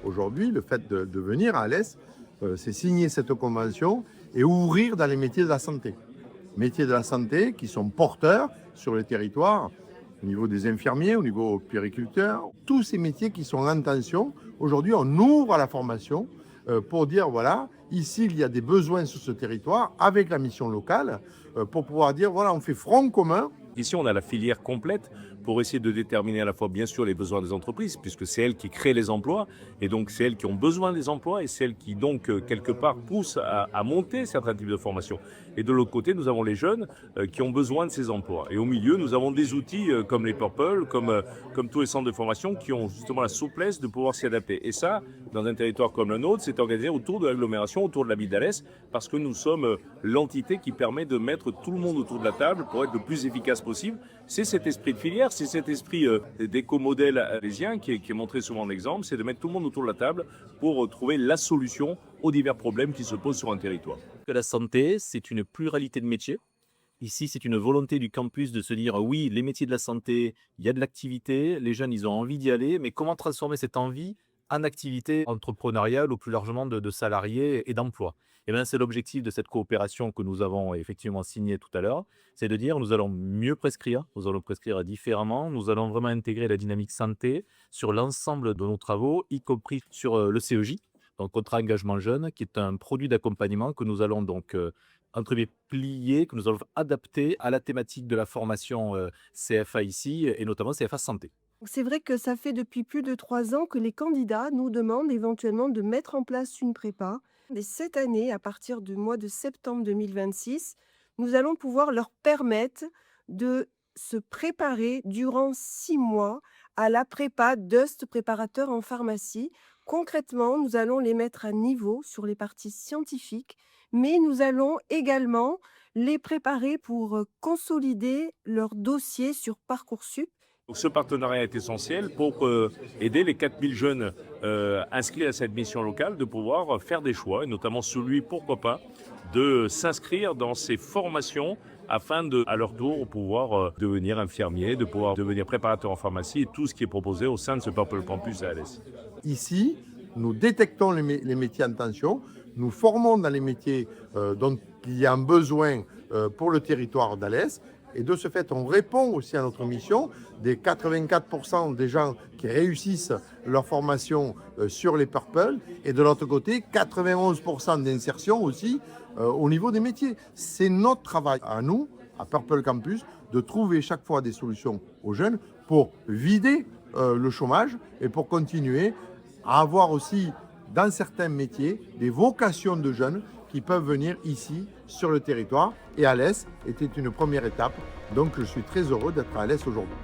aujourd'hui, le fait de venir à Alès, c'est signer cette convention et ouvrir dans les métiers de la santé. Métiers de la santé qui sont porteurs sur le territoire, au niveau des infirmiers, au niveau puériculteurs, tous ces métiers qui sont en tension. Aujourd'hui, on ouvre à la formation pour dire, voilà, ici, il y a des besoins sur ce territoire avec la mission locale pour pouvoir dire, voilà, on fait front commun. Ici, on a la filière complète pour essayer de déterminer à la fois, bien sûr, les besoins des entreprises, puisque c'est elles qui créent les emplois, et donc c'est elles qui ont besoin des emplois, et c'est elles qui, donc, quelque part, poussent à monter certains types de formations. Et de l'autre côté, nous avons les jeunes qui ont besoin de ces emplois. Et au milieu, nous avons des outils comme les Purple, comme tous les centres de formation, qui ont justement la souplesse de pouvoir s'y adapter. Et ça, dans un territoire comme le nôtre, c'est organisé autour de l'agglomération, autour de la ville d'Alès, parce que nous sommes l'entité qui permet de mettre tout le monde autour de la table pour être le plus efficace possible. C'est cet esprit de filière, c'est cet esprit d'éco-modèle alésien qui est montré souvent en exemple, c'est de mettre tout le monde autour de la table pour trouver la solution aux divers problèmes qui se posent sur un territoire. La santé, c'est une pluralité de métiers. Ici, c'est une volonté du campus de se dire oui, les métiers de la santé, il y a de l'activité, les jeunes, ils ont envie d'y aller, mais comment transformer cette envie en activité entrepreneuriale ou plus largement de salariés et d'emploi. Et bien, c'est l'objectif de cette coopération que nous avons effectivement signée tout à l'heure, c'est de dire nous allons mieux prescrire, nous allons prescrire différemment, nous allons vraiment intégrer la dynamique santé sur l'ensemble de nos travaux, y compris sur le CEJ, donc contrat engagement jeune, qui est un produit d'accompagnement que nous allons donc entre guillemets plier, que nous allons adapter à la thématique de la formation CFA ici, et notamment CFA Santé. C'est vrai que ça fait depuis plus de 3 ans que les candidats nous demandent éventuellement de mettre en place une prépa. Et cette année, à partir du mois de septembre 2026, nous allons pouvoir leur permettre de se préparer durant 6 mois à la prépa DUST, préparateur en pharmacie. Concrètement, nous allons les mettre à niveau sur les parties scientifiques, mais nous allons également les préparer pour consolider leur dossier sur Parcoursup. Donc, ce partenariat est essentiel pour aider les 4000 jeunes inscrits à cette mission locale de pouvoir faire des choix, et notamment celui, pourquoi pas, de s'inscrire dans ces formations afin de, à leur tour, pouvoir devenir infirmier, de pouvoir devenir préparateur en pharmacie et tout ce qui est proposé au sein de ce Purple Campus à Alès. Ici, nous détectons les métiers en tension, nous formons dans les métiers dont il y a un besoin pour le territoire d'Alès. Et de ce fait, on répond aussi à notre mission des 84% des gens qui réussissent leur formation sur les Purple, et de l'autre côté, 91% d'insertion aussi au niveau des métiers. C'est notre travail à nous, à Purple Campus, de trouver chaque fois des solutions aux jeunes pour vider le chômage et pour continuer à avoir aussi, dans certains métiers, des vocations de jeunes qui peuvent venir ici, sur le territoire. Et Alès était une première étape. Donc, je suis très heureux d'être à Alès aujourd'hui.